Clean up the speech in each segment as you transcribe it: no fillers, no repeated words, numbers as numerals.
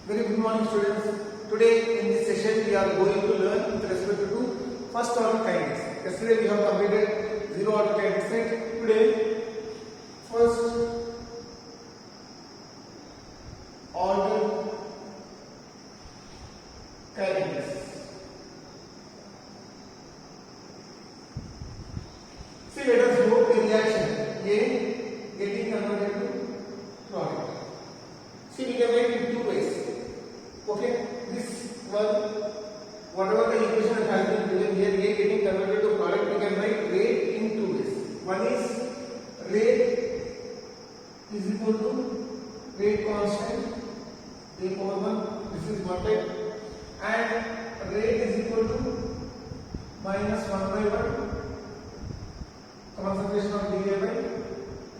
Very good morning, students. Today in this session we are going to learn with respect to first order kinetics. Yesterday we have completed zero order kinetics, right? Today first order kinetics. See, let us do a reaction. A getting converted to product. See, we can make it two ways. Okay, this one, whatever the equation has been given here, A getting converted to product, we can write rate in two ways. One is rate is equal to rate constant A power 1, this is one type, and rate is equal to minus 1 by 1 concentration of dA by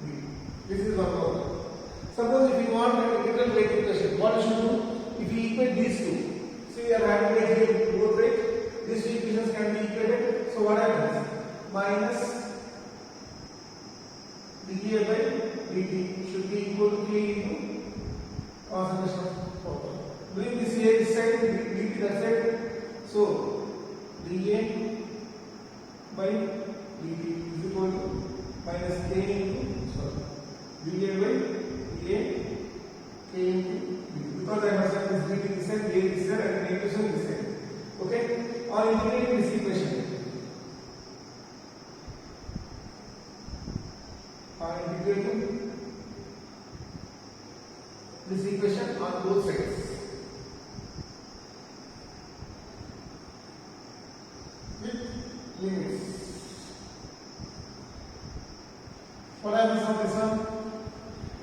dt. This is one power. Suppose if you want a different rate equation, what you should do? If you equate these two, see we are having here both rate, these two equations can be equated. So what happens? Minus dA by dt should be equal to K into concentration of water. Doing this here, this side, dt that side. So dA by dt is equal to minus K into dA by dA K into because I must have this dt this side, A this side, and equation this side. Okay? Or integrating this equation. Or integrating this equation on both sides. With limits. What happens on this one?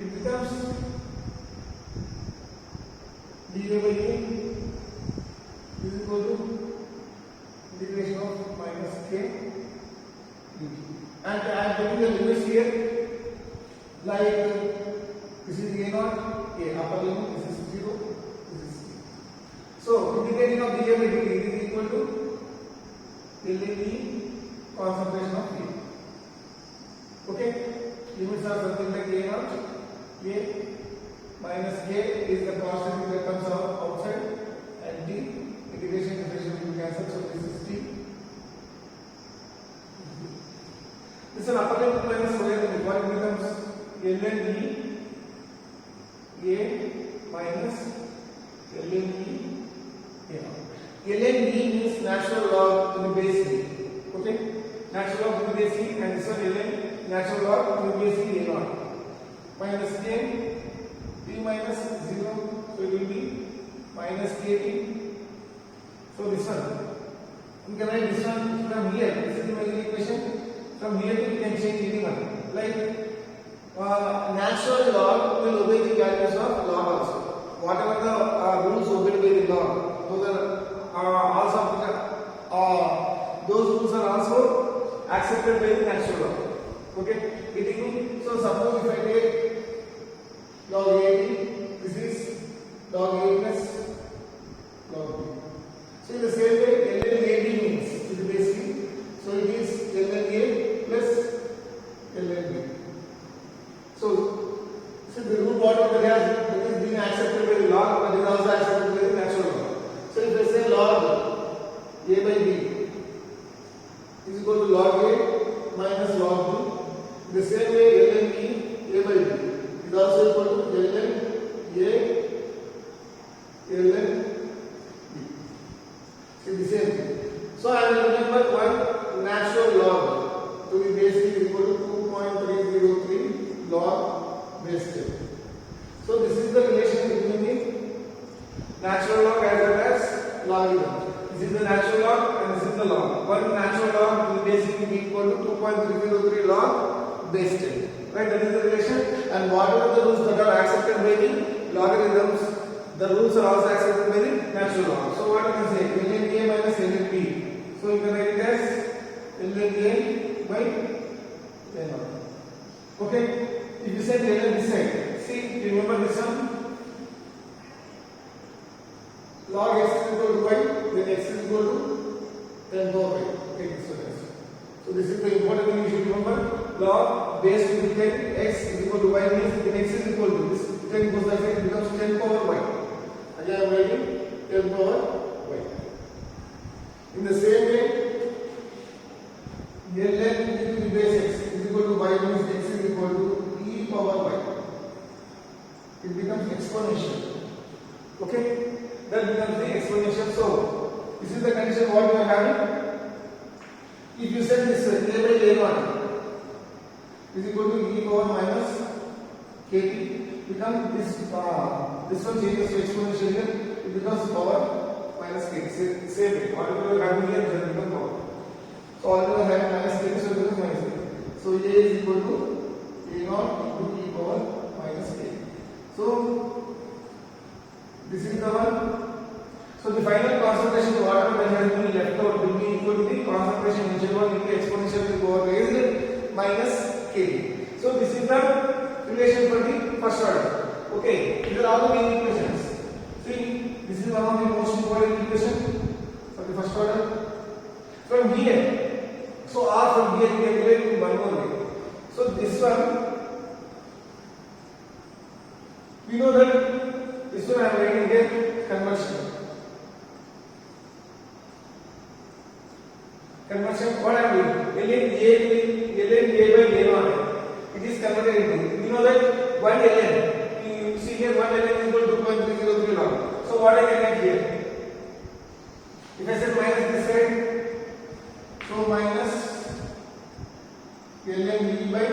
It becomes dA by A is equal to integration of minus K dt. And I am taking the limits here, like this is A naught, A upper limit, this is 0, this is 0. So integrating of dA by dt is equal to LAE concentration of A. Okay? Limits are something like A naught, A minus K is the constant that comes out outside, and D integration differential will be cancelled, so this is D. This is an upper limit minus lower limit. What it becomes? ln E A minus ln E A naught. ln E means natural log in the base E. Okay? Natural log in the base E, and this one ln natural log in the base E A naught. Minus K D minus 0, so it will be minus KT. So this one, you can write this one from here. This is the original equation. From here you can change anyone. Like natural log will obey the values of log also. Whatever the rules obeyed by the log, those are also those rules are also accepted by the natural log. Okay, so suppose if I take log A, this is log A plus log B. So in the same way, ln AB means it is basically, so it is ln A plus ln B. So the root whatever that is being accepted by the log, but it is also accepted by the natural log. So if I say log A by B is equal to log A minus log B, in the same way ln B A by B is also equal to ln A ln B. See the same thing. So I will remember one natural log to be basically equal to 2.303 log base 10. So this is the relation between the natural log as well as logarithm. This is the natural log and this is the log. One natural log will basically be equal to 2.303 log base 10. Right, that is the relation, and whatever the rules that are accepted by the logarithms, the rules are also accepted by the natural log. So what you can say? ln A minus ln B. So you can write it as ln A by ln B. Okay? If you say ln this side, see, remember this one? Log x is equal to y, then x is equal to 10 power y. Take this one. So this is the important thing you should remember. Log base to be 10, x is equal to y means then x is equal to this 10 goes that side, it becomes 10 power y. we are writing m power y. In the same way, ln e to the base x is equal to y means x is equal to e power y. It becomes exponential. Okay, that becomes the exponential. So this is the condition what we are having. If you set this a by a1 is equal to e power minus kt, become this one changes to exponential here, it becomes power minus kt. Same way, whatever you are having here will become power. So all you are having minus kt, so it becomes minus kt. So a is equal to a0 into e power minus kt. So this is the one. So the final concentration, whatever that has been left out, will be equal to the concentration initial one into exponential to power raised minus kT. So this is the relation for the first order. Okay, these are all the main equations. See, this is one of the most important equation for the first order. From here, so R from here we can relate in one more way. So this one, we know that this one I am writing here conversion. Conversion, what I am doing? ln a by a1. It is converted into. You know that 1 ln. You see here 1 ln is equal to 2.303 log. So what I can write here? If I set minus this side, so minus ln a by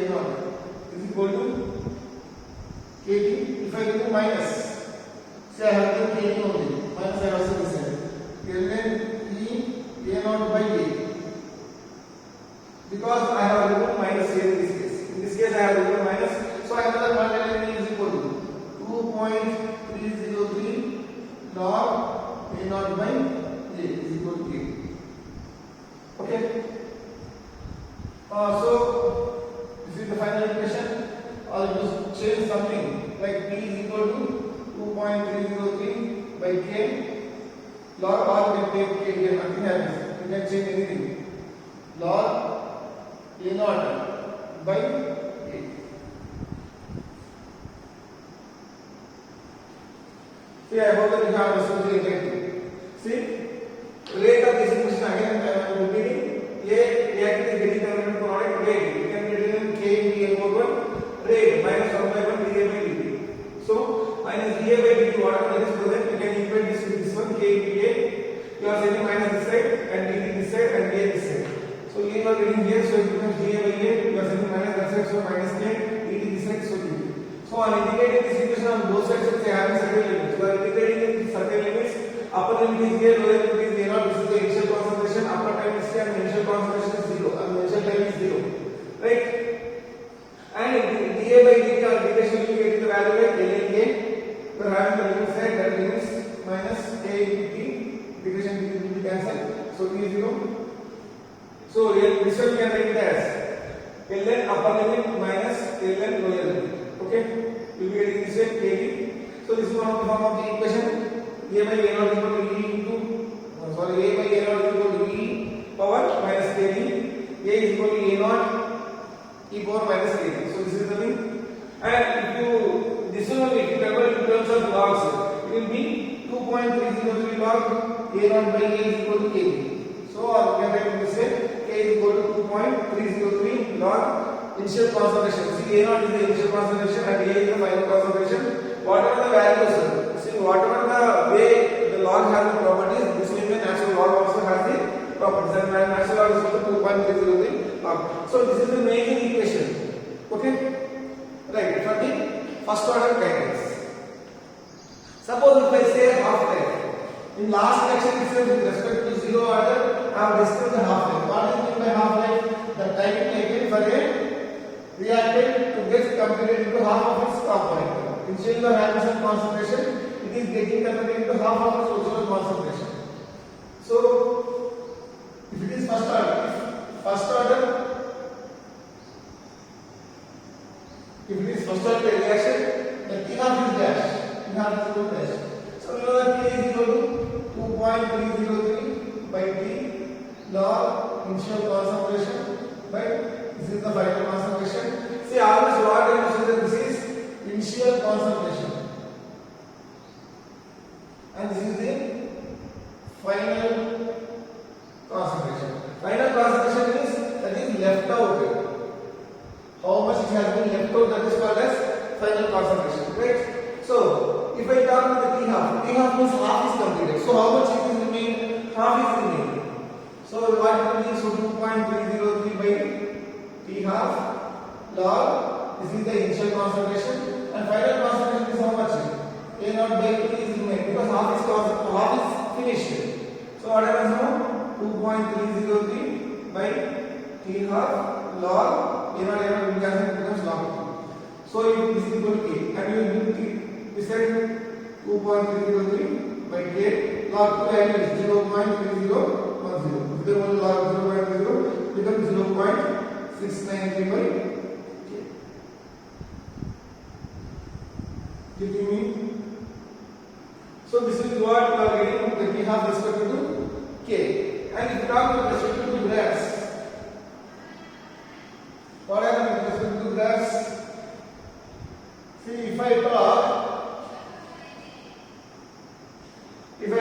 a1 is equal to kt. If I do minus, say I have the kt only. Minus I also this side. ln a0 by a, because I have removed minus here in this case. In this case I have removed minus, so another 1 ln is equal to 2.303 log a0 by a is equal to a. Okay. So this is the final equation. I'll just change something like p is equal to 2.303 by k. Log or you can take k here, nothing happens. You can change anything. Log a0 by a. See, I hope that you have understood the integral. See, rate of this equation again I am repeating. A reactant is getting converted to product rate. We can get it in k over 1 rate minus 1 by 1 dA by dt. So minus dA by dt, whatever that is present, you can equate this with this one k into a. You are setting minus this side and dt this side and a this side. So you are getting here, so it becomes dA by a. You are setting minus that side, so minus k, dt this side, so dt. So on integrating this equation on both sides, they have certain limits. You are integrating in certain limits. Upper limit is here, lower limit is a0. This is the initial concentration. Upper time is here, and initial concentration is 0. And initial time is 0. Right? And dA by dt or integration will be getting the value like ln a. We are having the limit side, that limits minus a into t. Integration will be cancelled. So t is 0. So this one we can write it as ln upper limit minus ln lower limit. Okay? We will be getting this way kT. So this is one of the form of the equation. A by a0 is equal to e into a by a0 is equal to e power minus kt. A is equal to a0 e power minus kt. So this is the thing. And if you this one if you convert in terms of logs, it will be 2.303 log a0 by a is equal to kt. So we can write this way: k is equal to 2.303 log initial concentration. See, a0 is the initial concentration and a is the final concentration. Whatever the values, see, whatever the way the log has the properties, this way the natural log also has the properties. And natural log is equal to 2.303 log. So this is the main equation. Okay, right? For the first order kinetics. Suppose if I say half life. In last lecture itself, with respect to zero order, I have discussed the half life. What is meant by half life? The time taken for a reactant to get completed into half of its component. Initially you are having some concentration, it is getting converted into half of its original concentration. So if it is first order, if it is first order reaction, the T half is dash, T half is equal to dash. So we know that T is equal to 2.303 by T log initial concentration by this is the final concentration. See, always what I mentioned that this is initial concentration. final concentration, right? So if I talk about the T half means half is completed. So how much it is remained? Half is remaining. So what will be? So 2.303 by T half log. This is the initial concentration, and final concentration is how much? A naught by T is remaining because half is finished. So what happens now? 2.303 by T half log A naught becomes log 2. So if this is equal to K, and you will T, we said 2.303 by K log 2 value is 0.3010. If there was log 0.0 becomes 0.693 by K. Did you mean? So this is what we are getting that we have respect to K. And if you talk with respect to graphs, what happens with respect to graphs? See, if I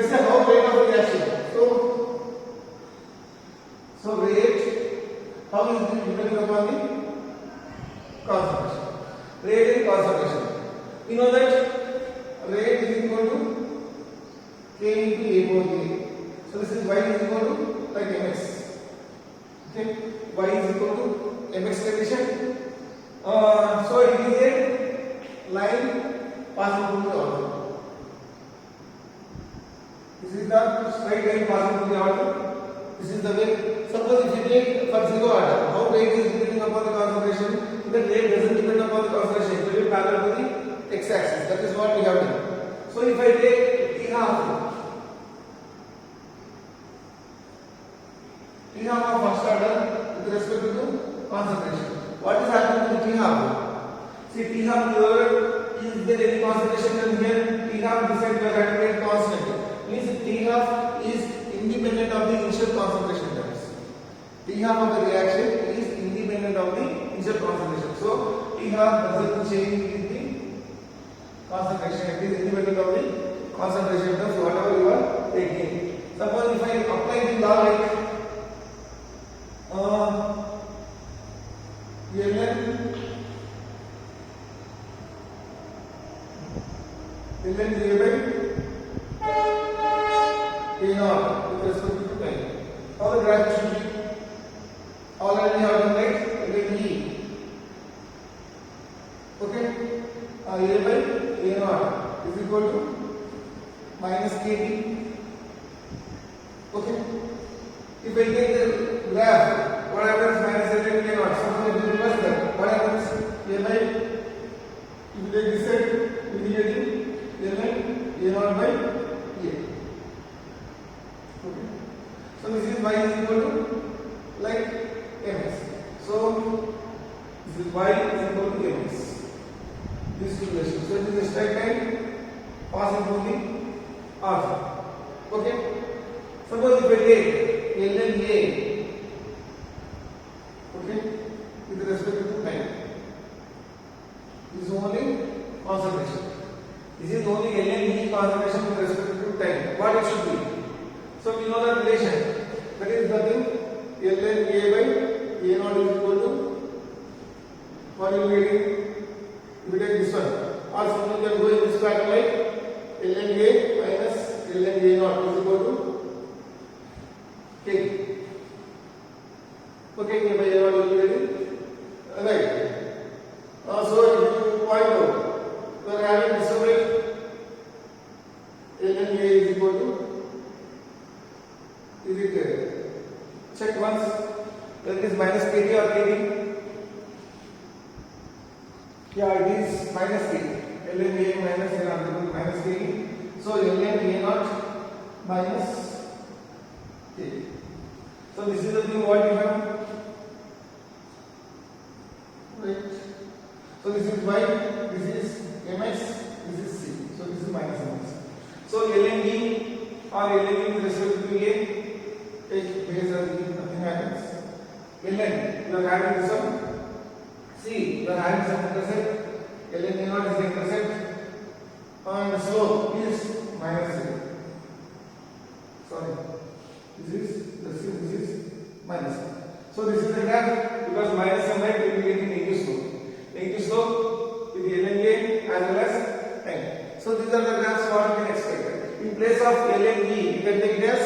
say how rate of reaction, so rate, how is it depending upon the concentration? Rate and concentration. You know that rate is equal to K into A over A. So this is Y is equal to like Mx. Okay, Y is equal to Mx condition. So it is a line passing through the order. This is the straight line passing through the order. This is the way. Suppose if you take for zero order, how rate is depending upon the concentration? The rate doesn't depend upon the concentration. It will be parallel to the x-axis. That is what we have done. So if I take T half of first order with respect to concentration, what is happening to T half? See, T half here, is there any concentration in here? T half this side we are having a constant. Means T half is independent of the initial concentration terms. T half of the reaction is independent of the initial concentration. So T half doesn't change with the concentration. It is independent of the concentration terms whatever you are taking. Suppose if I apply the law like ln A by A naught with respect to time. How the graph should be? Already we have done right? Ln E. Okay? A by A naught is equal to minus KT. Okay? If I take the graph, what happens? Minus ln A naught. Suppose if you reverse that, what happens? A by, if you take this side, you will be getting ln A naught by A. Okay. So this is y is equal to like mx. So this is y is equal to mx. This relation. So it is a straight line passing through the origin. Okay. Suppose if I take ln A, okay, with respect to time, this is only concentration. This is only ln E concentration with respect to time. What it should be? So we know the relation. That is nothing. ln A by A naught is equal to what you will be getting? You will take this one. Or simply you can go in this pattern like ln A minus ln A naught is equal to K. Okay, K by A naught will be getting right. So if you point out, we are having this way ln A is equal to, is it check once whether it is minus KT or KT. Yeah, it is minus KT. ln A minus A naught minus KT. So ln A naught minus KT. So this is the thing what you have. Right. So this is y, this is mx, this is c. So this is minus mx. So ln D or ln E with respect to A, take base as nothing happens. ln, you are having this one. C, you are having some intercept. ln A naught is the intercept. And slope is minus a. Sorry. This is minus. So this is the graph because minus m right will be getting negative slope. Negative slope with ln A these are the graphs what you can expect. In place of L and E, you can take it as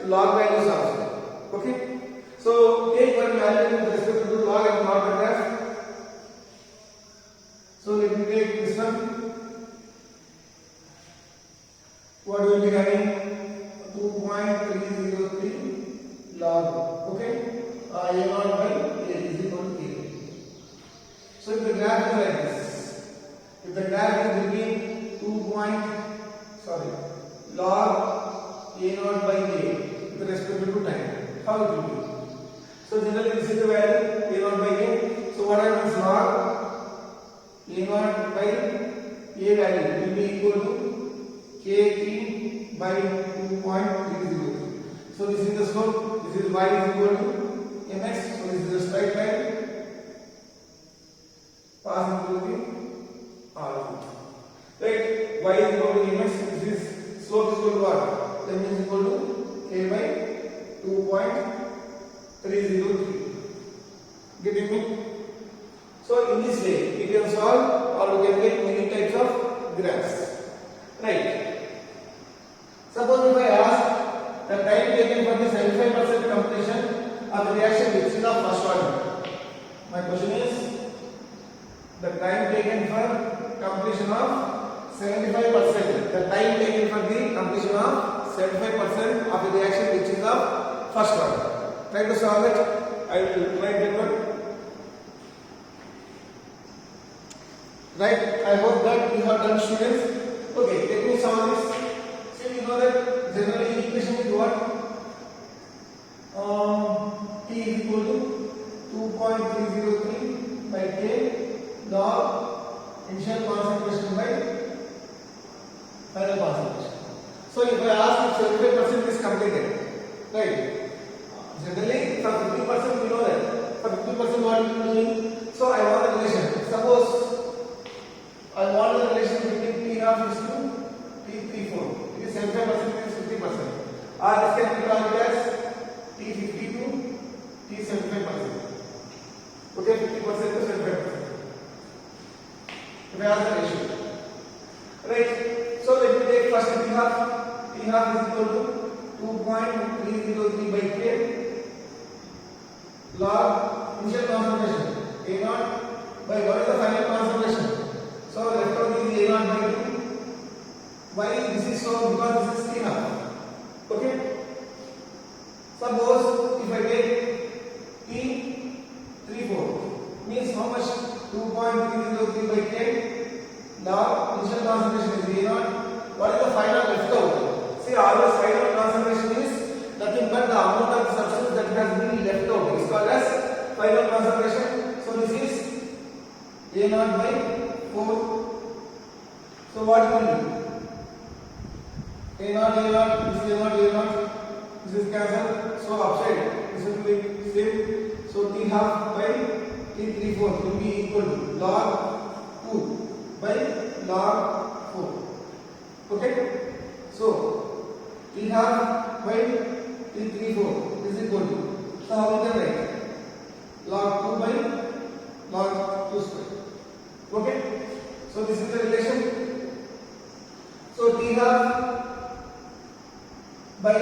log values also. Okay. So take one value with respect to the log and plot the graph. So let me take this one. What will be having 2.303 log. Okay. A0 by A is equal to A. So if the graph is like this, if the graph is between log A0 by A with respect to time, how it will be? So generally this is the value A0 by A. So what happens? Log A0 by A value will be equal to KT by 2.303. So this is the slope. This is y is equal to mx. So this is the straight line passing through the R. Right? Y is equal to mx. This is slope is equal to what? M is equal to k by 2.303. Getting me? So in this way, we can solve or we can get many types of graphs. Right? Suppose if I ask the time taken for the 75% completion of the reaction which is of first order. My question is the time taken for completion of 75%. The time taken for the completion of 75% of the reaction which is of first order. Try to solve it. I will write that one. Right? I hope that you have done, students. Okay, let me solve this. So you know that generally equation is what? T is equal to 2.303 by K log initial concentration by final concentration. So if I ask if 75% is completed, right? Generally for 50% we know that. For 50% what we are doing? So I want the relation. Suppose I want the relation between T half is to T34. It is 75% is 50%. Or this can be called as T50 to T75%. Okay, 50% to 75%. If I ask the ratio. Right. So let me take first T half. T half is equal to 2.303 by K log initial concentration A0 by what is the final concentration? So left out is A0 by 2. Why this is so? Because this is T half. Okay. Suppose if I take T34 means how much? 2.303 by K log initial concentration is A0. What is the final left out? See, always final concentration is nothing but the amount of substance that has been left out. It is called as final concentration. So this is A0 by 4. So what will be? A0, A0, this is A0, A0, this is cancelled. So upside, this will be same. So T half by T34 will be equal to log 2 by log 4. Okay? So T half by T34 is equal to. So how we can write? Log 2 by log 2 square. Okay? So this is the relation. So T half by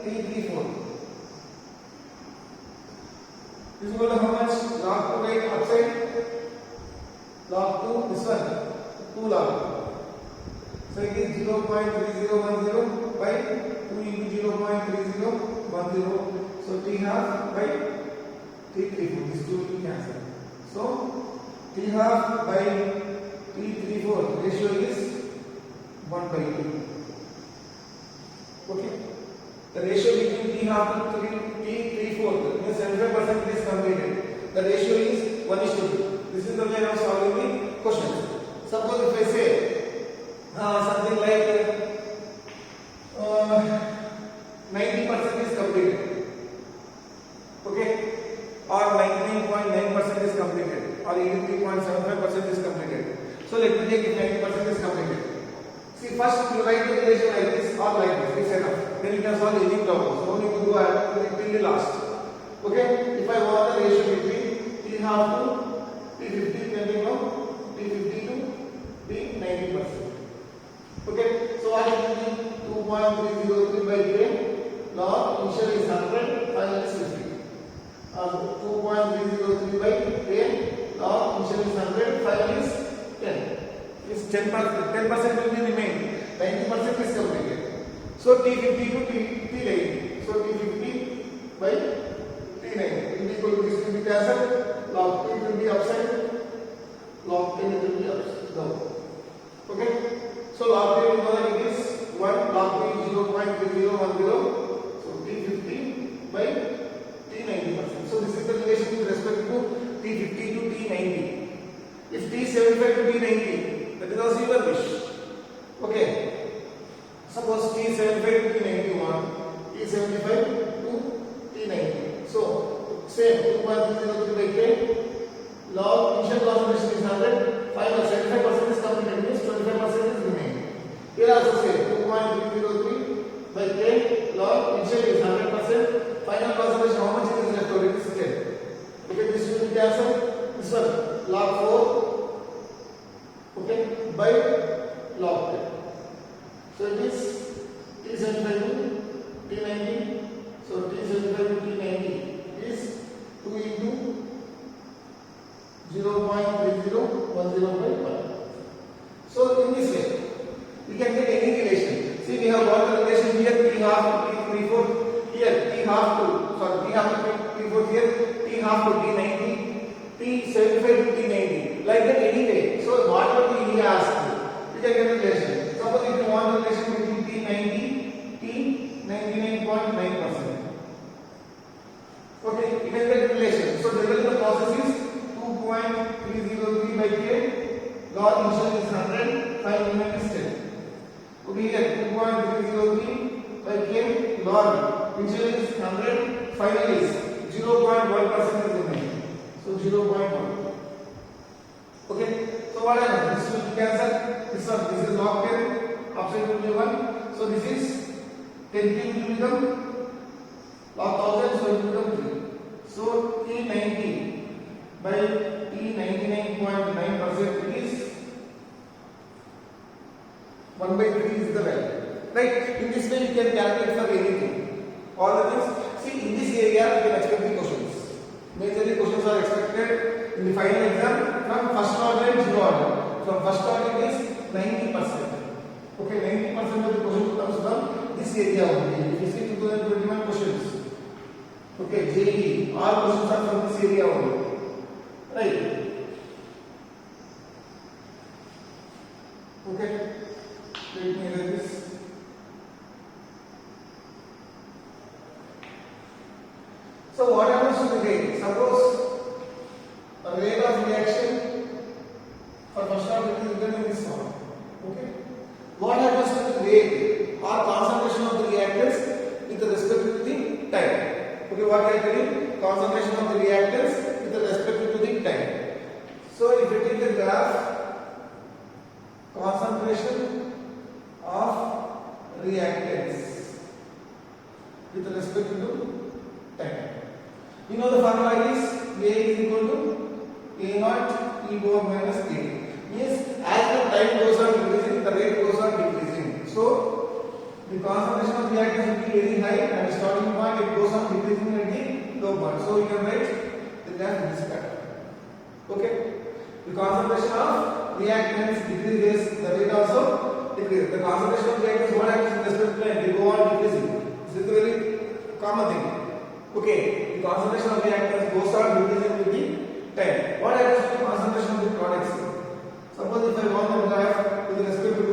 T34 is equal to how much? Log 2 by upside. Log 2, this one, 2 log. So it is 0.3010 by 2 into 0.3010. So T half by T34. These two will be cancelled. So T half by T34 ratio is 1 by 2. Okay. The ratio between T half to T34 means 75% is completed. The ratio is 1:2. This is the way of solving the questions. Suppose if I say something like 90% is completed, okay, or 99.9% is completed, or 83.75% is completed. So let me take if 90% is completed. See, first you write the relation like this or like this. It's enough. Then you can solve any problem. So only to do till the last. Okay. If I want the ratio between T half to T50, then you know T50 to T90%. 10% will be remain. 90% is completed. So T50 to T90. So T50 by T90 will be equal to this will be cancelled. Log 10 will be upside. Log 10 will be upside down. Okay. So log 10 we know that it is 1. Log 10 is 0.3010. So T50 by T90%. So this is the relation with respect to T50 to T90. If T75 to T90, that is also your wish. Okay. Suppose T75 to T91, T75 to T90. So same 2.303 by K. Log initial concentration is 100. Final 75% is completed, means 25% is remaining. Here also same 2.303 by K. Log initial is 100%. Final concentration, how much is left over? It is 10. Okay, this will be cancelled. This one log 4. Okay, by log 10. So it is T75 to T90. So T75 to T90 is 2 into 0.3010 by 1. So in this way, we can get any relation. See, we have got the relation here T half to T34, here T half to T4 here, T half to T90, T75 to T90. Like that anyway. So whatever he asked, we can get a relation. Suppose if you want a relation between T90, T99.9%. Okay, you can get a relation. So generally the process is 2.303 by K. Log initial is 100, final limit is 10. Okay, here 2.303 by K. Log initial is 100, final is 0.1% is remaining. So 0.1. Okay, so what happens? This will be cancelled. This is log 10, upside will be 1. So this is 10 cube will become log 1000, so it will become 3. So T90 by T99.9% is 1 by 3 is the value. Right? In this way you can calculate for anything. All the things. See, in this area you can expect the questions. Majorly questions are expected in the final exam from first order and zero order. From first order it is 90%. Okay, 90% of the question comes from this area only. If you see 2021 questions, okay, JEE, all questions are from this area only. Right? Okay, let me erase this. So what happens to the rate? Suppose a rate of reaction for first order is written in this form. Okay. What happens to the rate or concentration of the reactants with respect to the time? Okay, what I am telling? Concentration of the reactants with respect to the time. So if you take the graph, concentration of reactants with respect to time. You know the formula is A is equal to A naught E over minus A. Means as the time goes on decreasing, the rate goes on decreasing. So the concentration of reactants will be very high and starting point it goes on decreasing at the low point. So you can write the graph in this pattern. Okay. The concentration of reactants decreases, the rate also decreases. The concentration of reactants, what happens in respect to time? They go on decreasing. This is a very common thing. Okay, the concentration of reactants goes on decreasing with the time. What happens to the concentration of the products? Suppose if I want to graph with respect to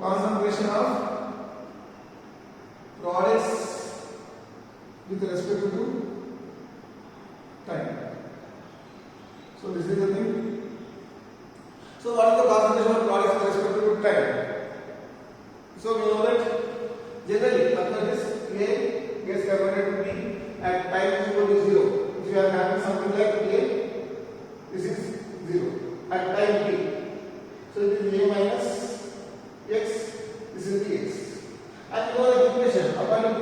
concentration of products with respect to time. So this is the thing. So what is the concentration of products with respect to time? So we know that generally after this A gets converted to B at time is equal to 0. If you are having something like A, this is 0 at time T. So it is A minus X, this is the X. And you know the equation, according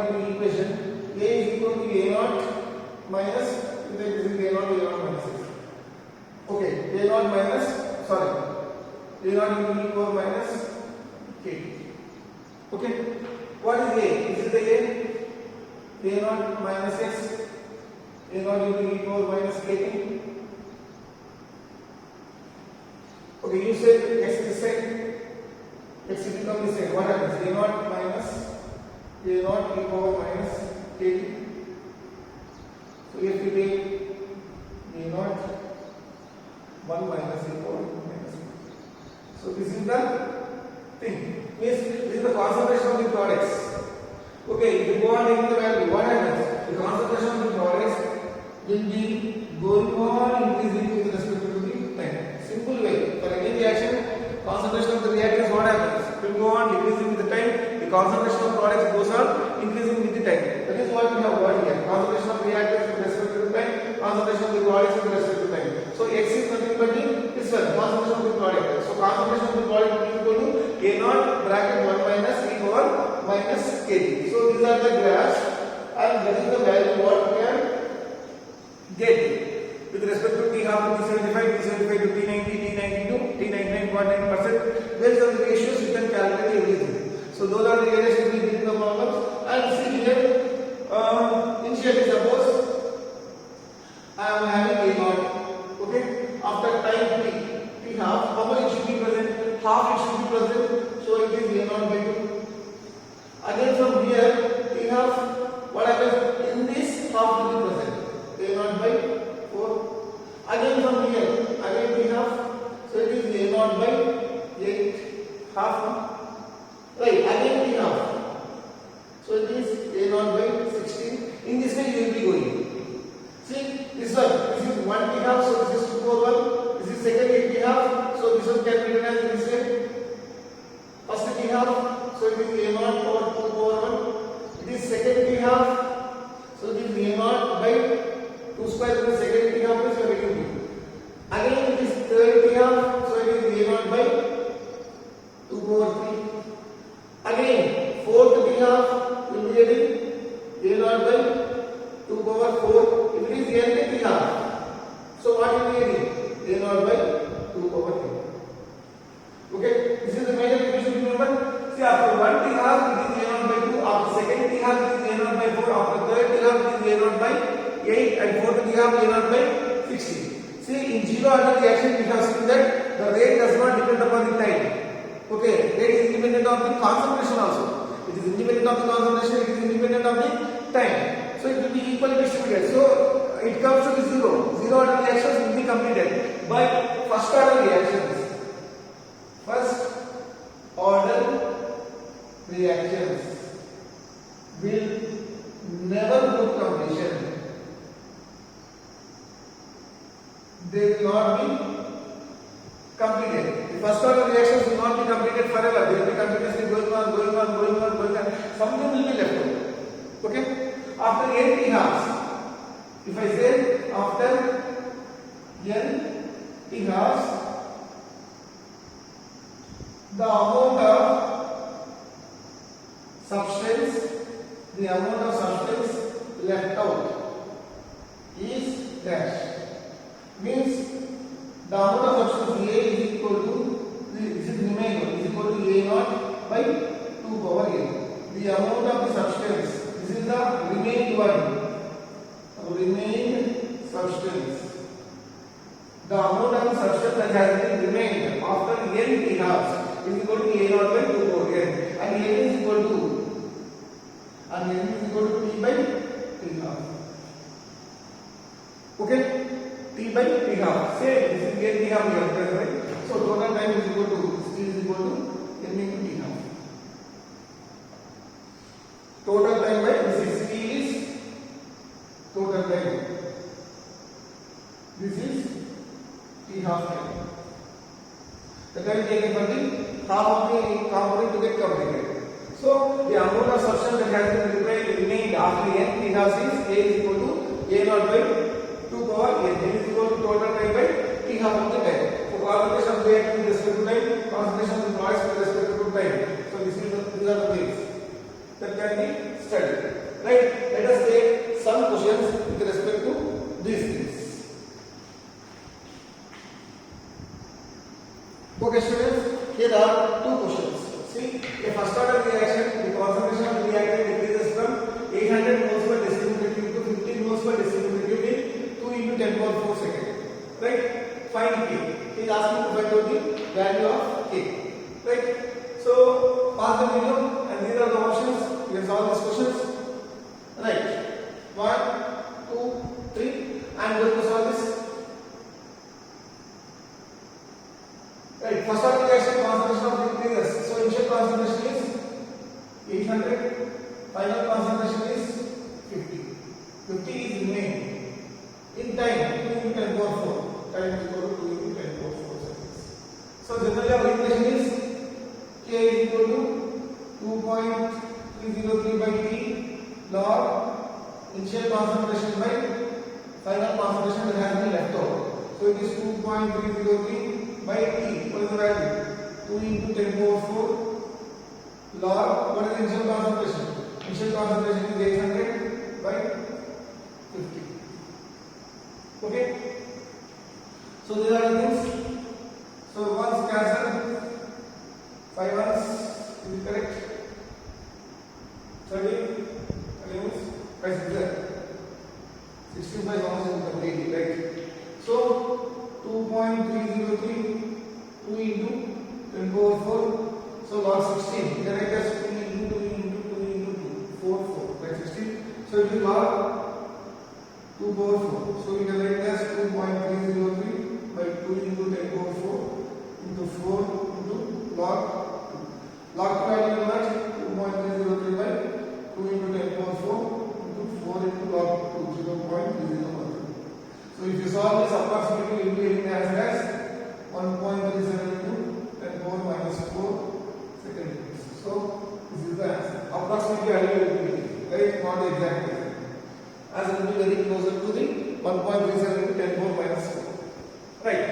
to equation, A is equal to A naught minus, this is A naught minus X. Okay, A naught minus, sorry, A naught into E power minus K. Okay, what is A? This is the A naught minus X, A naught into E power minus K. Okay, you say x this side, x will become this side. What happens? A naught minus a naught e power minus kt. So if you take a naught 1 minus e power minus 1. So this is the thing. Means this is the concentration of the products. Okay, if you go on taking the value, what happens? The concentration of the products will be going on increasing with respect to the time. Simple way. For any reaction, concentration of the reactants, what happens? It will go on decreasing with the time. The concentration of products goes on increasing with the time. That is what we have got here. Concentration of reactants with respect to the time. Concentration of the products with respect to time. So x is nothing but this one, concentration of the product. So concentration of the product will be equal to a naught bracket 1 minus e power minus kt. So these are the graphs, and that is the value what we can get with respect to T half to T75 to T90, T90 to T99.9%. Based on the ratios, you can calculate everything. So those are the areas to be given the problems. And see here, initially suppose I am having a naught. Okay, after time t half, how much it should be present? Half it should be present. So it is a naught by 2. Again from here, t half, what happens? In this half will be present. A naught by 4. Again from here, again t half, so it is a naught by 8 half. Right, again t half, so it is a naught by 16. In this way you will be going. See, this one, this is 1 t half, so this is 2 over 1. This is second t half, so this one can be written as this way. First t half, so it is a naught over 2 over 1. It is second t half, so it is a naught by 2 square plus second t half is getting 2. Again it is third t half, so it is a naught by 2 over 3. Again fourth t half will be getting a naught by 2 over 4. If it is nth t half, so what will be getting? A naught by 2 over 3. Okay, this is the major thing you should remember. See, after 1 t half it is a naught by 2, after second t half it is a naught by 4, after third t half it is a naught by 8, and fourth t half a naught by 16. See, in zero order reaction we have seen that the rate does not depend upon the time. Okay, rate is independent of the concentration also. It is independent of the concentration, it is independent of the time. So it will be equally distributed. So it comes to the zero. Zero order reactions will be completed by first order reactions. First order reactions will never go to completion. They will not be completed. The first order reactions will not be completed forever. They will be continuously going on. Something will be left over. Okay? After n t halves, if I say after n t halves, the amount of substance left out is dash. Means the amount of substance A is equal to, this is remainder, is equal to A naught by 2 power A. The amount of the substance, this is the remained one, remained substance. The amount of the substance that has been remained after n t halves is equal to A naught by 2 power n, and n is equal to T by T half. Okay? T by T half. Same, this is n T half here, right? So total time is equal to n into T half. Total time by this is T is total time. This is T half time. The time taken for the half of the component to get completed. So the amount of substance that has been remained after n T half is A is equal to A naught by 2 power n. N is equal to total time by T half of the time. So concentration of the reactant with respect to time, concentration of the products with respect to time. So these are the things that can be studied. Right? Let us take some questions with respect to these things. Okay, students, here are two questions. See, a first order reaction, the concentration of the reactant decreases from 800 moles per decimeter cube to 15 moles per decimeter cube in 2 into 10 power 4 seconds. Right? find K. He is asking to find out the value of K. Right? So pause the video and these are the options. You can solve these questions. Right? 1, 2, 3 and going to solve this. Right? First order reaction concentration of liquid. So initial concentration is 800. Final concentration is 50. 50 is remaining. In time 2 into 10 power 4. Time is equal to 2 into 10 power 4 seconds. So generally our equation is K is equal to 2.303 by T log initial concentration by final concentration that has been left out. So it is 2.303 by T. What is the value? 2 into 10 power 4 log. What is the initial concentration? Initial concentration is 800 by 50. Okay. So these are the things. So once cancel, 5 ones is correct. 30 removes 5 65 ones is completely right. So 2.303 2 into 10 power 4. So log 16. Can I guess 2 into 2 into 2 into 2 4 4 right 16. So it will log 2 power 4. So we can write as 2.303 by 2 into 10 power 4 into 4 into log 2. Log 2 value is what? 2.303 by 2 into 10 power 4 into 4 into log 2 0.301. So if you solve this approximately you will be getting the answer as 1.37 into 10 power minus 4 seconds. So this is the answer. Approximately value will be getting, right? Not the exact value. As it will be very closer to the 1.37 into 10 power minus 4. Right.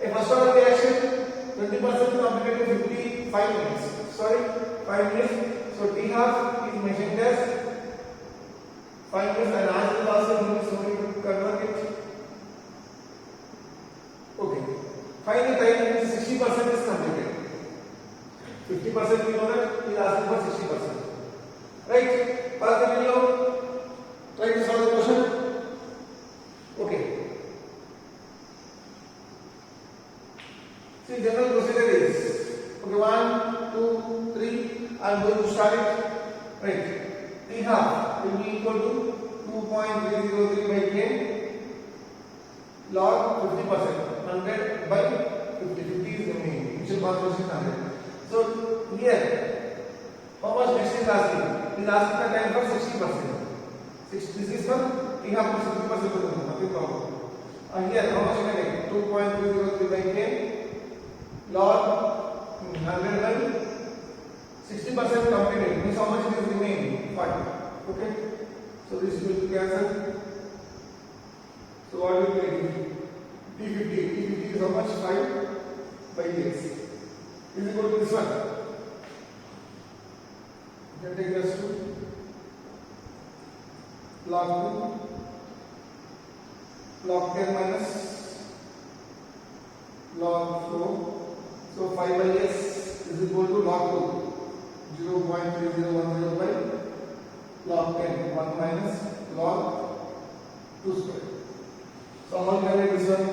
A first order reaction 20% completed in 55 minutes. Sorry, 5 minutes. So T half is mentioned as 5 minutes and as well also minutes so we will convert it. Okay. Find the time is 60% is completed. 50% we know that he is asking for 60%. Right? Pause the video. Try to solve the question. Okay. See, general procedure is okay. 1, 2, 3. I am going to start it. Right. T half will be equal to 2.303 by K log 50%. 100 by 50. 50 is remaining. Initial concentration 100. So here, how much next is asking? He is asking the time for 60%. This is for T half to 60%. Nothing problem. Here, how much can I get? 2.303 by K log 100 by 60% completed. Means how much is remaining? 5. Okay. So this will be cancelled. So what will be T50? T50 is how much? 5 by x. Is equal to this one. You can take this to log 2 log 10 minus log 4. So 5 by s is equal to log 2 0.3010 by log 10 1 minus log 2 square. So how can I write this one?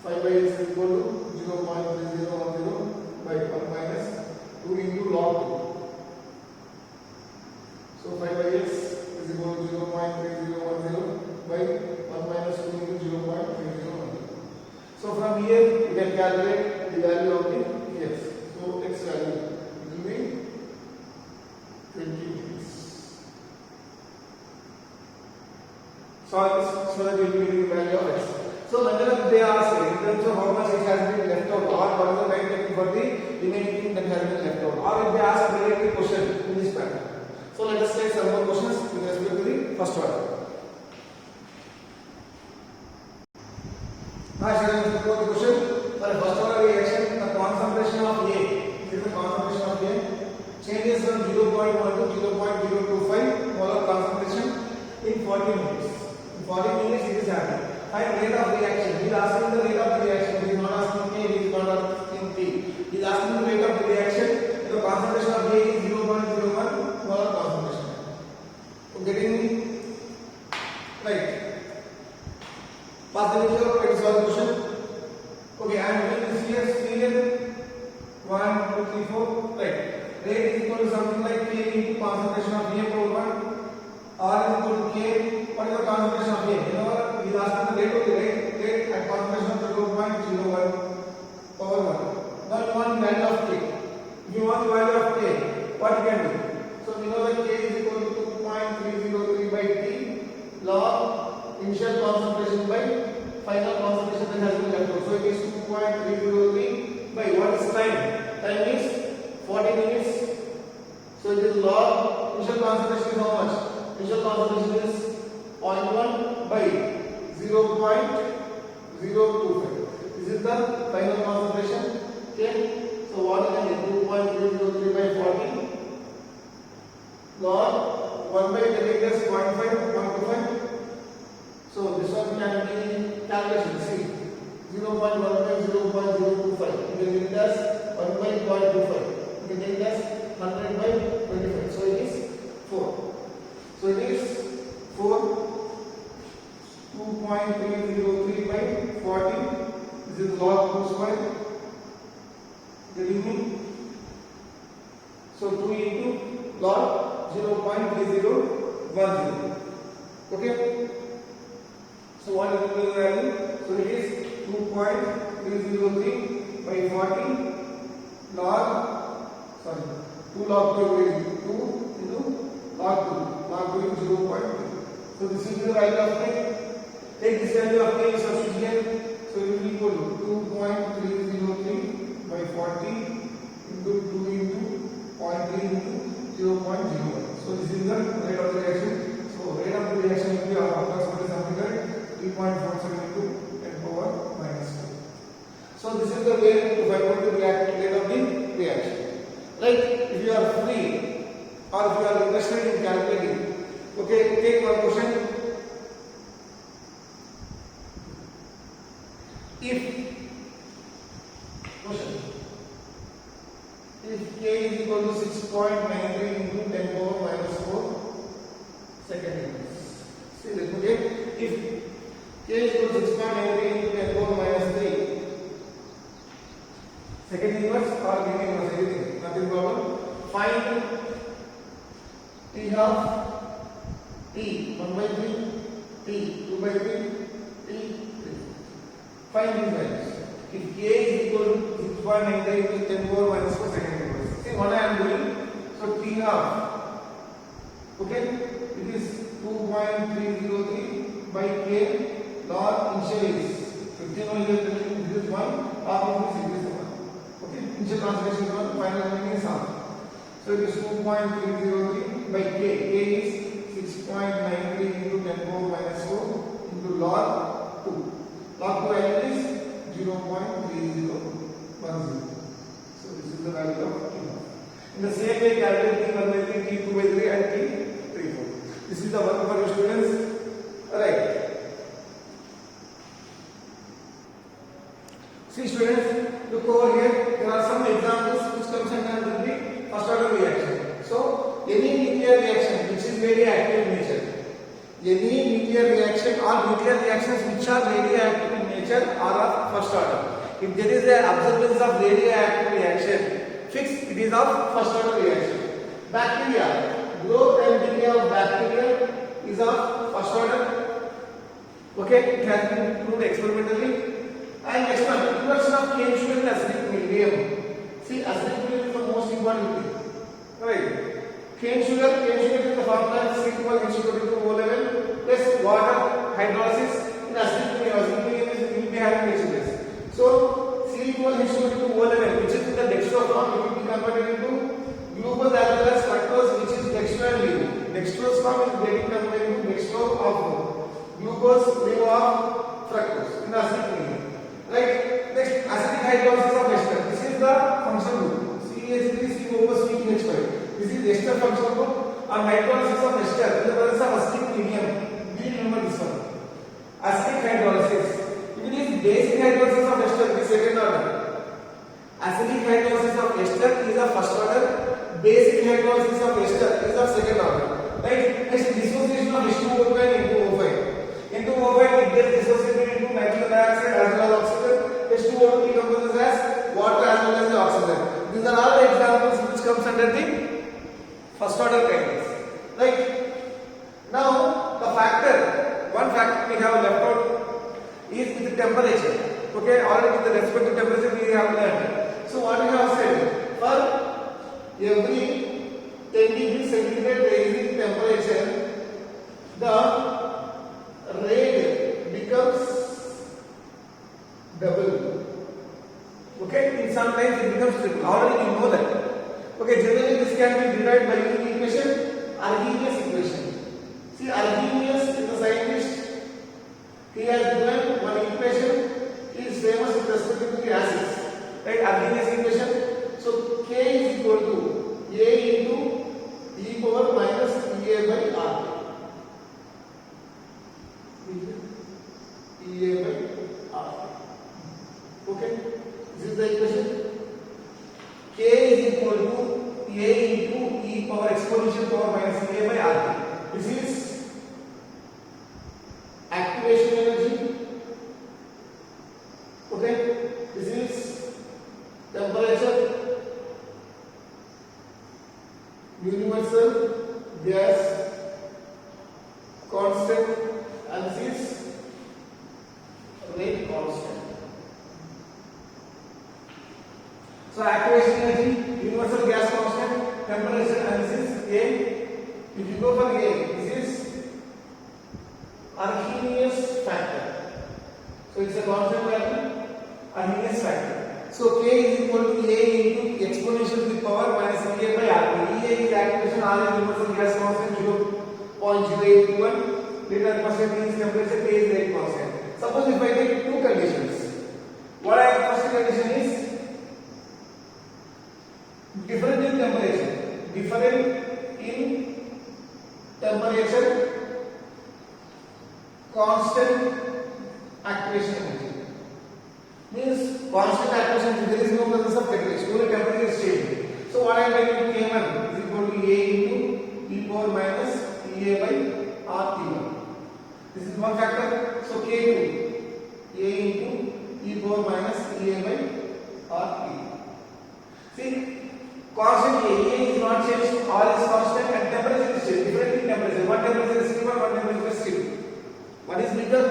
5 by s is equal to 0.3010 by 1 minus 2 into log 2. So 5 by s is equal to 0.3010 by 1 minus 2 into 0.3010. So from here you can calculate the value of the x. So x value will be 20 minutes. So that we will be getting the value of x. So whenever they ask in terms of how much it has been left out or what is the time taken for the remaining thing that has been left out, or if they ask a related question in this pattern. So let us take some more questions with respect to the first order. Now shall I go to the question? For a first order reaction, the concentration of A, this is the concentration of A, changes from 0.1 to 0.025 molar concentration in 40 minutes. In 40 minutes it is happening. Find rate of reaction. He is asking the rate of the reaction. He is not asking K, he is not asking T. He is asking the rate of the reaction. The concentration of A is 0.01 molar concentration. So getting right. Pass the video, let us solve the question. concentration is 0.1 by 0.025. This is the final concentration. Okay. So what is it? 2.303 by 40 log 1 by 10 is 0.5. So this one can be calculation. See, 0.1 by 0.025. You can take it as 1 by 0.25. You can take it as 100 by 25. So it is 4. So it is 4. 2.303 by 40. This is log 2 square. Getting me? So 2 into log 0.3010. Okay. So what is the value? So it is 2.303 by 40 log 2 log 2 into log 2 is 0.2. So this is the value of k. Take this value of k and substitute. So it will be equal to 2.303 by 40 into 2 into 0.3 into 0.01. So this is the rate of the reaction. So rate of the reaction will be approximately something like 3.47 into 10 power minus 2. So this is the way to find out the rate of the reaction. Like if you are free or if you are interested in calculating, okay, take one question. If k is equal to 6.93 into 10 power minus 4 second inverse. See, let me take. If k is equal to 6.93 into 10 power minus 3 second inverse or second inverse, anything, nothing problem. Find t half, t 1 by 3, t 2 by 3, t 3. Find these values. If k is equal to 6.93 into 10 power minus 4 second inverse. See what I am doing? So t half, okay, it is 2.303 by k log initial is 15 only. This is 1, half of this is 1. Okay, initial concentration is 1, final remaining is half. So it is 2.303 by k. K is 6.93 into 10 power minus 4 into log 2. Log 2 value is 0.3010. So this is the value of t. In the same way, calculate t1 by 3, t2 by 3 and t3 4. This is the work for your students. Alright. See students, look over here. There are some examples which comes under the first order reaction. So any nuclear reaction which is radioactive in nature, any nuclear reaction or nuclear reactions which are radioactive in nature are of first order. If there is an observance of radioactive reaction, fix it is of first order reaction. Bacteria, growth and decay of bacteria is of first order. Okay, it has been proved experimentally. And next one, inversion of cane sugar in acidic medium. See, acidic medium is the most important thing. Right? Cane sugar is the formula C2H2O11 plus water hydrolysis in acidic medium. Acidic medium will be having H2S. So C2H2O11, which is in the dextrose form, it will be converted into glucose as well as fructose, which is dextro and levo. Dextrose form is getting converted into dextro of glucose, levo of fructose in the acidic medium. Right? Next, acidic hydrolysis of ester. This is the function group. CH3COO2H5. This is ester function group and hydrolysis of ester in the presence of acidic medium. Do you remember this one? Acidic hydrolysis. If it is basic hydrolysis of ester, it is second order. Acidic hydrolysis of ester is of first order. Basic hydrolysis of ester is of second order. Right? Next, dissociation of H2O2 and N2O5. N2O5 it gets dissociated into nitrogen dioxide as well as oxygen. H2O2 decomposes as water as well as the oxygen. These are all the examples which comes under the first order kinase. Right? Now the factor, one factor we have left out is with the temperature. Okay, already with the respect to temperature we have learned. So what we have said, for every 10 degree centigrade raising temperature, the rate becomes double. Okay, in sometimes it becomes triple. Already we know that. Okay, generally this can be derived by using equation, Arrhenius equation. See, Arrhenius is a scientist. He has given one equation. He is famous with respect to the acids. Right? Arrhenius equation. So K is equal to A into e power minus EA by RT. EA by RT. Okay? This is the equation. K is equal to A into e power exponential power minus EA by RT. This is activation energy. Okay? This is temperature, universal gas constant, and this is rate constant. So activation energy, universal gas constant, temperature, and this is A. If you go for A, this is Arrhenius factor. So it's a constant value, Arrhenius factor. So K is equal to A into exponential to the power minus EA by RT. EA is activation, R is universal gas constant 0.0821. Liter constant means temperature, K is rate constant. Suppose if I take two conditions. What I have first condition is different in temperature. Different in temperature, constant activation energy. Means constant activation energy, there is no presence of catalyst, only temperature is changing. So what I am writing K1 is equal to A into e power minus EA by RT1. This is one factor. So K2 A into e power minus EA by RT. See, constant A is not changed, R is constant, and temperature is changed. Different in temperature. One temperature is T1, one temperature is T2. One is bigger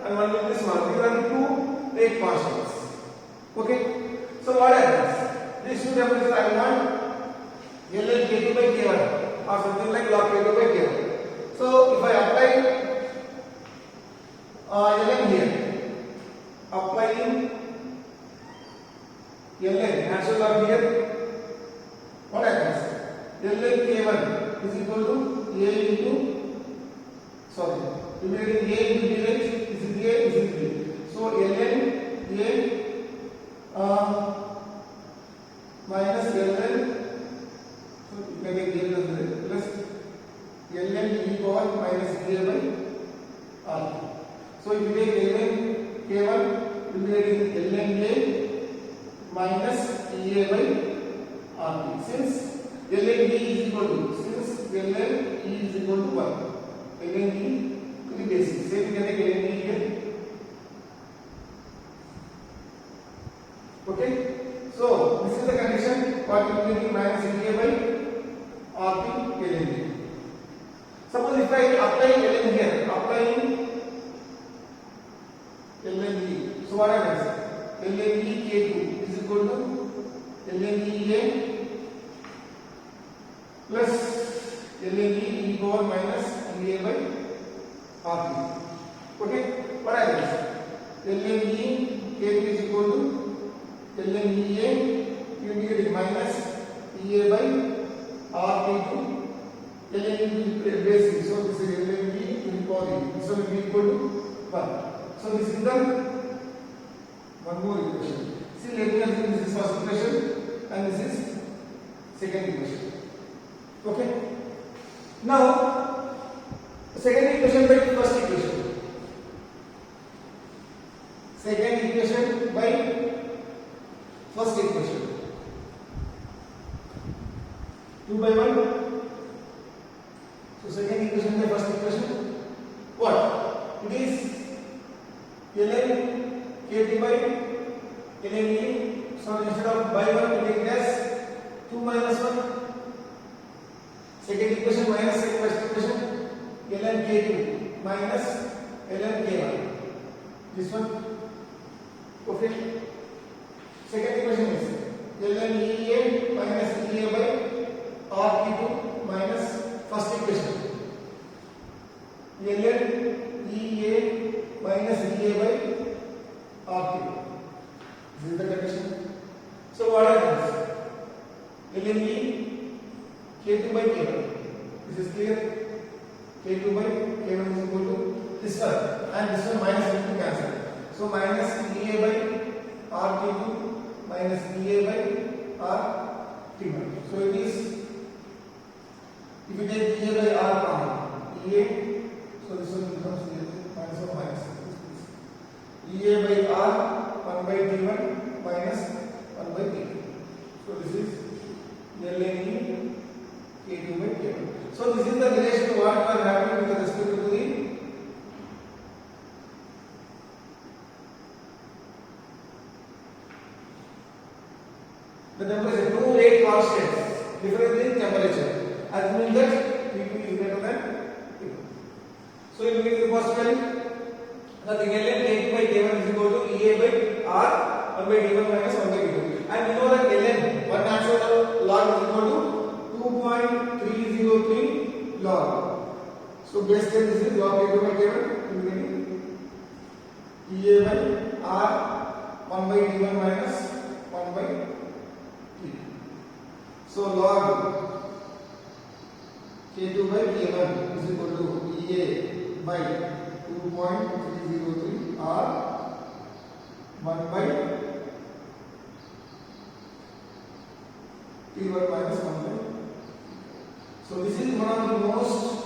and one is smaller. These are the two rate constants. Okay? So what happens? These two temperatures I want Ln K2 by K1 or something like log K2 by K1. So if I apply Ln here, applying Ln natural log here, what happens? Ln K1 is equal to A into, sorry, dividing A into DH, this is A, this is B. So Ln A minus Ln, so you can take A plus Ln e power minus A by RT. So if you take Ln K1, you will get Ln A minus EA by RT. Since Ln E is equal to, Ln E is equal to 1, Ln E to the basic. Say we can take Ln E here. Okay? So this is the condition what you will get minus EA by RT Ln E. Suppose if I apply Ln here, applying Ln E. So what happens? Ln E K2 is equal to Ln E A plus Ln E power minus EA by RT. Okay? What happens? Ln E K2 is equal to Ln E A, you will get minus EA by RT to Ln E to the basic. So this is Ln E to the power E. This will be equal to 1. So this is the one more equation. See, let me assume this is first equation and this is second equation. Okay? Now, second equation by first equation. Second equation by first equation. 2 by 1. So second equation by first equation. What? It is Ln K2 by Ln E. So instead of by 1 we take it as 2 minus 1. Second equation minus first equation. Ln K2 minus Ln K1. This one. Okay. Second equation is Ln EA minus EA by RT2 minus first equation. Ln EA minus EA by RT2. This is the condition. So what happens? Ln E K2 by K1. This is clear. K2 by K1 is equal to this one, and this one minus into cancel. So minus EA by RT2 minus EA by RT1. So it is, if you take EA by R common, EA, so this one becomes minus of minus. EA by R 1 by T1 minus 1 by T2. So this is ln K2 by K1. So this is the relation what we are having with respect to the temperature. Two rate constants different in temperature. Assuming that T2 is greater than T1. So in the possible, nothing ln K2 by K1 is equal to EA by R 1 by T1 minus 1 by T2. And you know that ln, one natural log is equal to 2.303 log. So base case this is log K2 by K1, EA by R 1 by T1 minus 1 by T2. So log K2 by K1 is equal to EA by 2.303 R 1 by T1 minus 1 by. So this is one of the most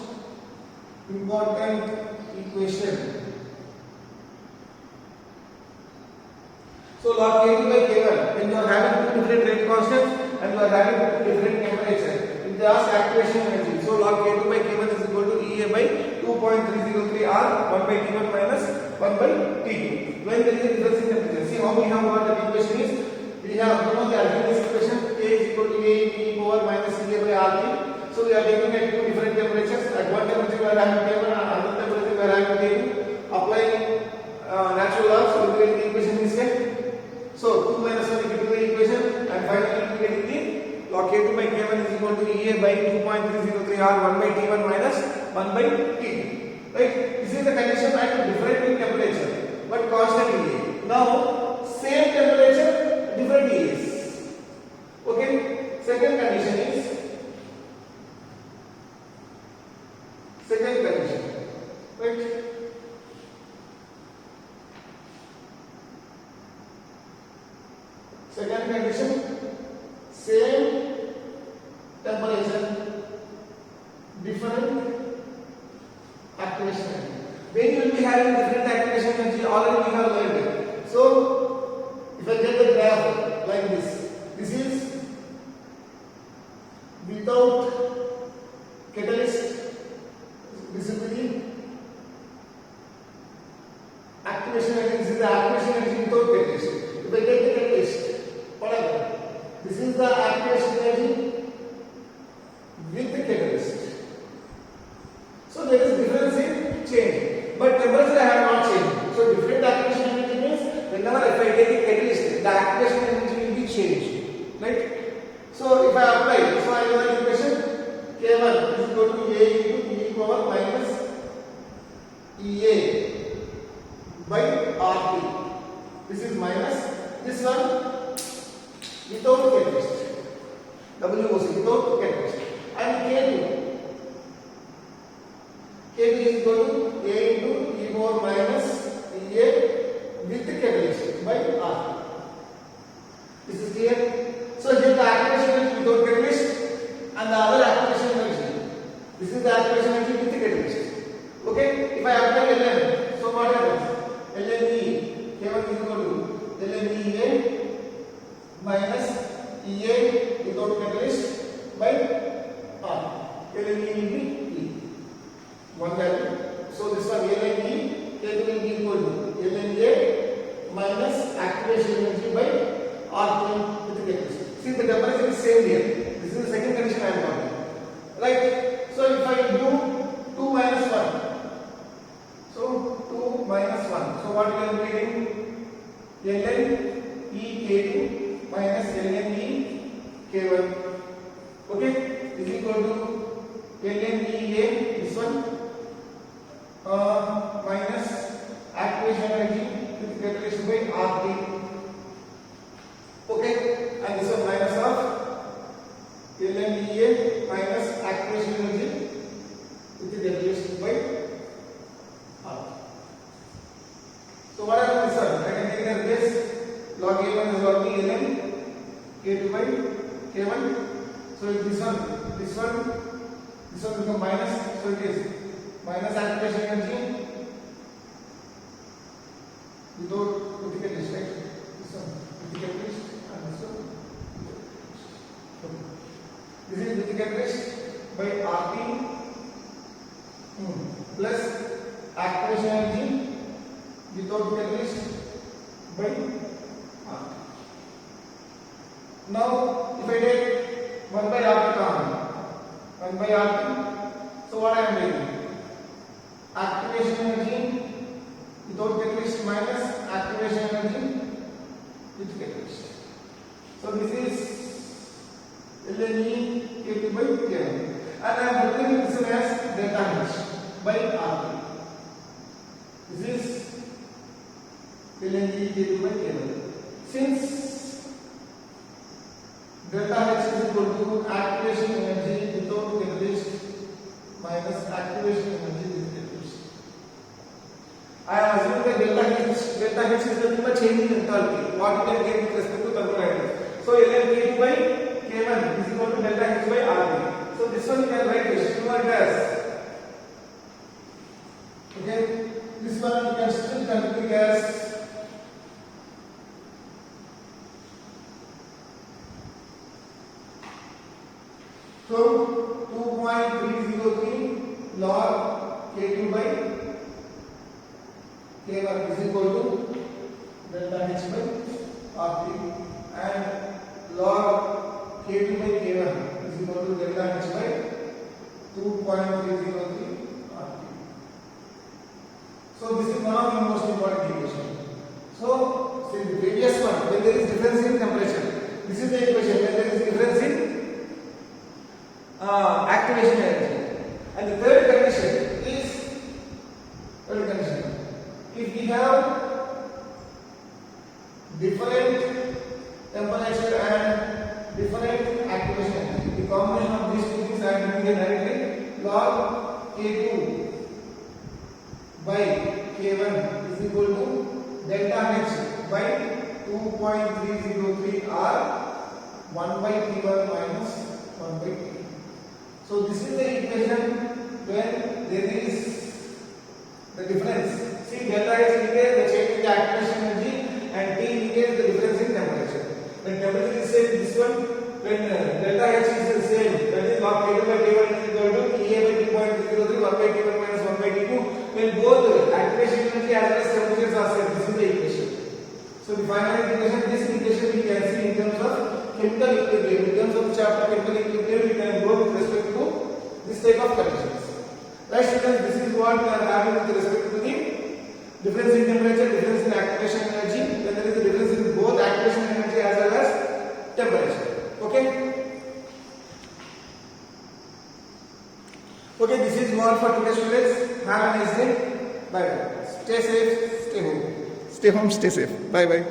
important equation. So log K2 by K1, when you are having two different rate constants and you are having two different temperature, if they ask activation energy, so log K2 by K1 is equal to EA by 2.303 R 1 by T1 minus 1 by T2. When there is a difference in temperature, see how we have got the equation is, we have known the algebraic expression K is equal to A e power minus EA by RT. So we are taking at two different temperatures. At one temperature we are having K1 and another temperature we are having K2. Applying natural laws, so we get the equation this way. So 2 minus 1 equal to the equation, and finally we get the log K2 by K1 is equal to EA by 2.303 R 1 by T1 minus 1 by T2. Right? This is the condition at different temperature, but constant EA. Now same temperature, different EAs. Okay. Second condition is. Second condition, right? Second condition, same temperature, different activation energy. When you will be having different activation energy, already we have learned it. So, if I get the graph like this is without catalyst. This will be the activation energy. This is the activation energy without catalyst. If I take the catalyst, whatever, this is the activation energy with the catalyst. So there is difference in change, but temperature I have not changed. So different activation energy means whenever if I take a catalyst, the activation energy will be changed, right? So if I apply, so I know the equation K1 is equal to A into E power minus EA by RT. This is minus this one without catalyst, WOC without catalyst, and K2 is equal to A into E power minus EA with the catalyst by RT. This is clear. So here the activation energy without catalyst and the other activation energy. This is the activation energy with the catalyst. Okay, if I apply ln, so what happens? ln E K1 is equal to ln EA minus EA without catalyst by R. ln E will be E. One value. So this one ln E K2 will be equal to ln A minus activation energy by RT with the catalyst. See the temperature is same here. This is the second condition I am talking. Right? So if I do 2 minus 1, so 2 minus 1. So what we are getting? ln E K2 minus ln E K1. Okay? Is equal to ln E A, this one, minus activation energy with catalyst by RT. Okay? And this one minus of ln EA minus activation energy with the catalyst K2 by K1. So this one become minus. So it is minus activation energy without with catalyst, right? This one with catalyst and this one. This is with catalyst by RT plus activation energy without catalyst by RT. Now if I take 1 by RT common, 1 by RT, so what I am doing? Activation energy without catalyst minus activation energy with catalyst. So this is ln K2 by K1, and I am writing this one as delta H by RT. This is ln K2 by K1. Since delta H is equal to activation energy without catalyst minus activation energy with catalyst, I am assuming that delta H is nothing but changing enthalpy. What you can get with respect to thermodynamics. So ln K2 by K1 is equal to delta H by RT. So this one you can write as pure gas. Okay, this one you can still continue gas. So 2.303 log K2 by K1 is equal to delta H by RT, and log K2 by K1 is equal to delta H by 2.303 RT. So this is one of the most important equation. So see the previous one, when there is difference in temperature, this is the equation. When there is difference in activation energy, and the third condition is if we have different temperature and different activation energy, the combination of these two things I am giving directly log K2 by K1 is equal to delta H by 2.303 R 1 by T1 minus 1 by T. So this is the equation when there is the difference. See, delta H indicates the change in the activation energy and T indicates the difference in temperature. When temperature is same, this one, when delta H is the same, that is log K2 by K1 is equal to EA by 2.303 1 by T1 minus 1 by T2. When both activation energy as well as temperatures are same, this is the equation. So the final equation, this equation we can see in terms of chemical equilibrium. In terms of chapter chemical equilibrium, we can go with respect to this type of conditions. Right, students, this is what we are having with respect to the difference in temperature, difference in activation energy, when there is a difference in both activation energy as well as temperature. Okay? Okay, this is all for today, students. Have a nice day. Bye bye. Stay safe, stay home. Stay home, stay safe. Bye bye.